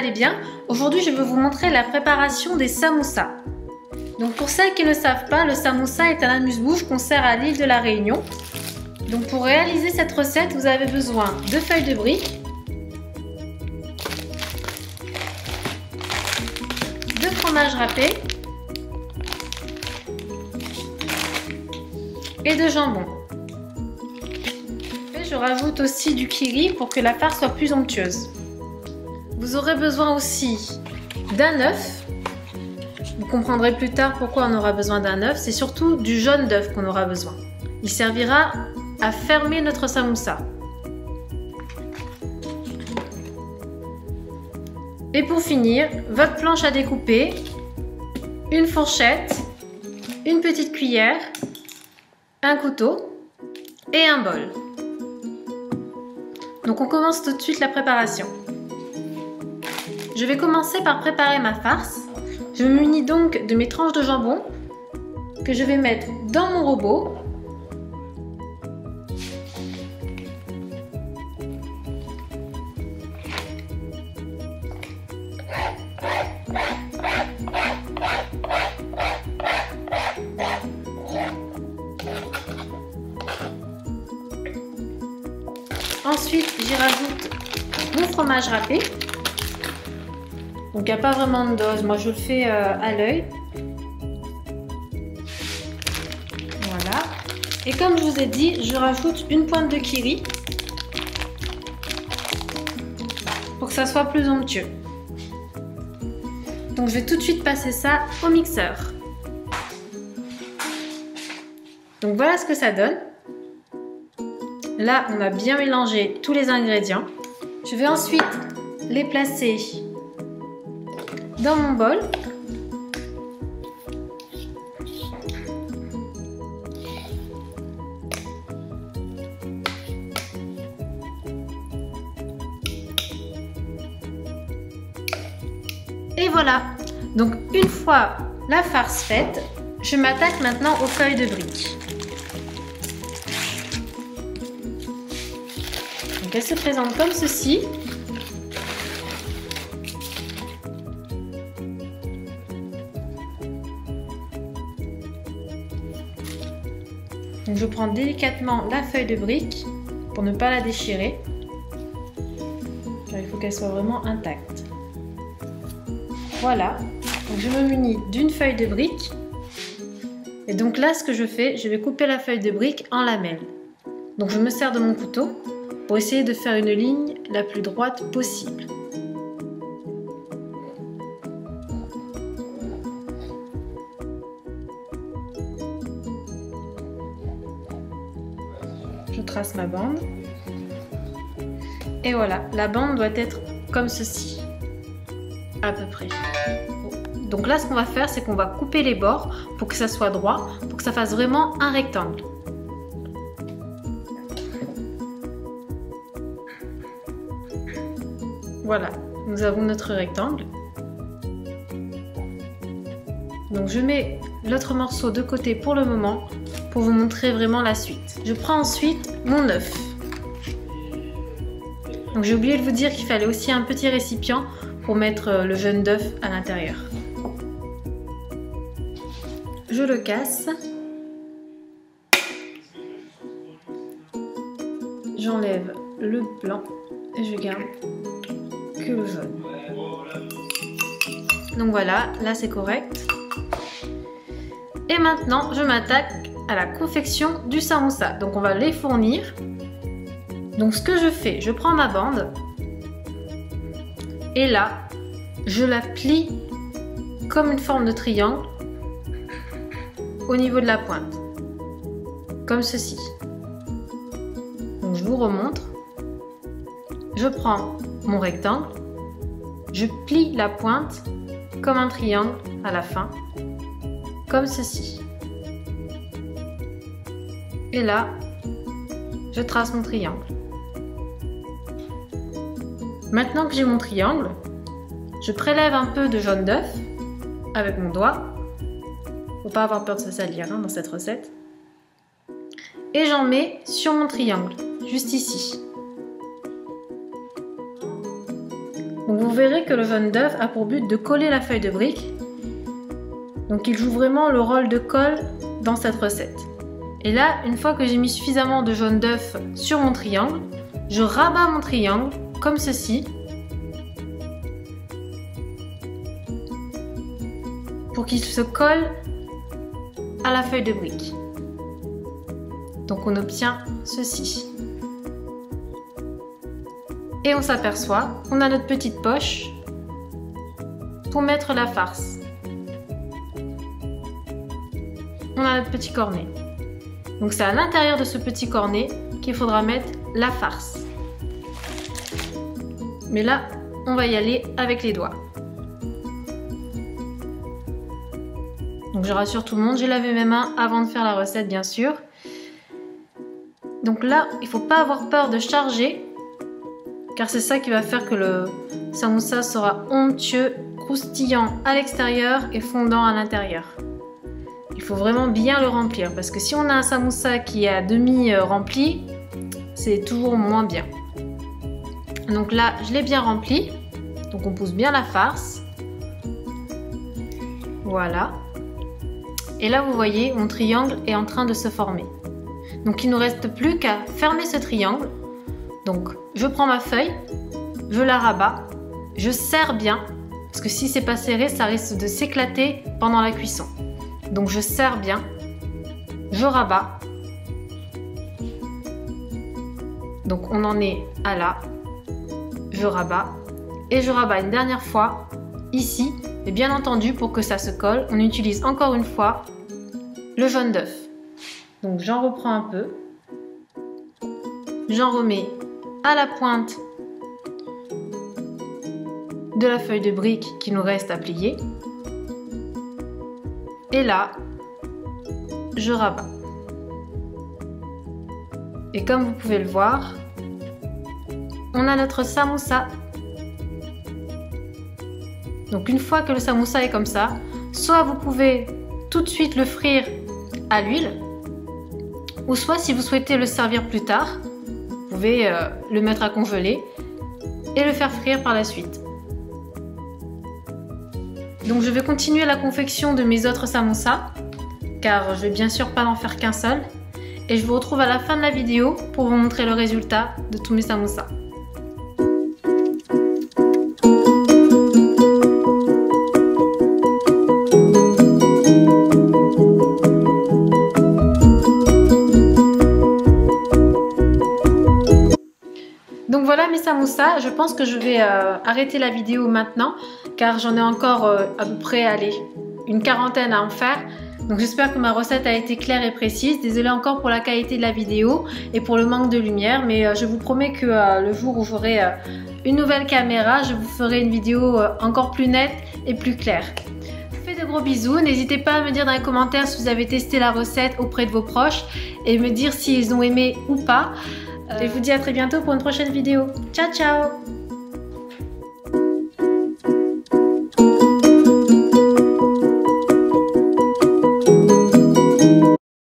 allez bien. Aujourd'hui, je vais vous montrer la préparation des samoussas. Donc pour celles qui ne savent pas, le samoussa est un amuse-bouche qu'on sert à l'île de la Réunion. Donc pour réaliser cette recette, vous avez besoin de feuilles de briques, de fromage râpé et de jambon. Et je rajoute aussi du kiri pour que la farce soit plus onctueuse. Vous aurez besoin aussi d'un œuf. Vous comprendrez plus tard pourquoi on aura besoin d'un œuf. C'est surtout du jaune d'œuf qu'on aura besoin. Il servira à fermer notre samoussa. Et pour finir, votre planche à découper, une fourchette, une petite cuillère, un couteau et un bol. Donc on commence tout de suite la préparation. Je vais commencer par préparer ma farce. Je me munis donc de mes tranches de jambon que je vais mettre dans mon robot. Ensuite, j'y rajoute mon fromage râpé. Donc il n'y a pas vraiment de dose, moi je le fais à l'œil. Voilà. Et comme je vous ai dit, je rajoute une pointe de kiri pour que ça soit plus onctueux. Donc je vais tout de suite passer ça au mixeur. Donc voilà ce que ça donne. Là, on a bien mélangé tous les ingrédients. Je vais ensuite les placer dans mon bol. Et voilà. Donc une fois la farce faite, je m'attaque maintenant aux feuilles de briques. Donc elle se présente comme ceci. Donc je prends délicatement la feuille de brique pour ne pas la déchirer. Car il faut qu'elle soit vraiment intacte. Voilà. Donc je me munis d'une feuille de brique. Et donc là, ce que je fais, je vais couper la feuille de brique en lamelles. Donc je me sers de mon couteau pour essayer de faire une ligne la plus droite possible. Je trace ma bande. Et voilà, la bande doit être comme ceci, à peu près. Donc là, ce qu'on va faire, c'est qu'on va couper les bords pour que ça soit droit, pour que ça fasse vraiment un rectangle. Voilà, nous avons notre rectangle. Donc je mets l'autre morceau de côté pour le moment, pour vous montrer vraiment la suite. Je prends ensuite mon œuf. Donc j'ai oublié de vous dire qu'il fallait aussi un petit récipient pour mettre le jaune d'œuf à l'intérieur. Je le casse. J'enlève le blanc et je garde que le jaune. Donc voilà, là c'est correct. Et maintenant, je m'attaque à la confection du samoussa. Donc on va les fournir. Donc ce que je fais, je prends ma bande et là, je la plie comme une forme de triangle au niveau de la pointe, comme ceci. Donc je vous remontre. Je prends mon rectangle, je plie la pointe comme un triangle à la fin, comme ceci. Et là, je trace mon triangle. Maintenant que j'ai mon triangle, je prélève un peu de jaune d'œuf avec mon doigt. Faut pas avoir peur de se salir dans cette recette. Et j'en mets sur mon triangle, juste ici. Donc vous verrez que le jaune d'œuf a pour but de coller la feuille de brique. Donc il joue vraiment le rôle de colle dans cette recette. Et là, une fois que j'ai mis suffisamment de jaune d'œuf sur mon triangle, je rabats mon triangle comme ceci pour qu'il se colle à la feuille de brique. Donc on obtient ceci. Et on s'aperçoit qu'on a notre petite poche pour mettre la farce. On a notre petit cornet. Donc c'est à l'intérieur de ce petit cornet qu'il faudra mettre la farce. Mais là, on va y aller avec les doigts. Donc je rassure tout le monde, j'ai lavé mes mains avant de faire la recette bien sûr. Donc là, il ne faut pas avoir peur de charger, car c'est ça qui va faire que le samoussa sera onctueux, croustillant à l'extérieur et fondant à l'intérieur. Il faut vraiment bien le remplir, parce que si on a un samoussa qui est à demi rempli, c'est toujours moins bien. Donc là, je l'ai bien rempli, donc on pousse bien la farce. Voilà. Et là, vous voyez, mon triangle est en train de se former. Donc, il ne nous reste plus qu'à fermer ce triangle. Donc, je prends ma feuille, je la rabats, je serre bien, parce que si c'est pas serré, ça risque de s'éclater pendant la cuisson. Donc, je serre bien, je rabats. Donc, on en est à là, je rabats, et je rabats une dernière fois ici. Et bien entendu, pour que ça se colle, on utilise encore une fois le jaune d'œuf. Donc j'en reprends un peu, j'en remets à la pointe de la feuille de brique qui nous reste à plier. Et là, je rabats. Et comme vous pouvez le voir, on a notre samoussa. Donc une fois que le samoussa est comme ça, soit vous pouvez tout de suite le frire à l'huile, ou soit si vous souhaitez le servir plus tard, vous pouvez le mettre à congeler et le faire frire par la suite. Donc je vais continuer la confection de mes autres samoussas, car je vais bien sûr pas en faire qu'un seul, et je vous retrouve à la fin de la vidéo pour vous montrer le résultat de tous mes samoussas. Donc voilà mes samoussas, je pense que je vais arrêter la vidéo maintenant car j'en ai encore à peu près une quarantaine à en faire. Donc j'espère que ma recette a été claire et précise. Désolée encore pour la qualité de la vidéo et pour le manque de lumière, mais je vous promets que le jour où j'aurai une nouvelle caméra, je vous ferai une vidéo encore plus nette et plus claire. Je vous fais de gros bisous, n'hésitez pas à me dire dans les commentaires si vous avez testé la recette auprès de vos proches et me dire s'ils ont aimé ou pas. Et je vous dis à très bientôt pour une prochaine vidéo. Ciao ciao!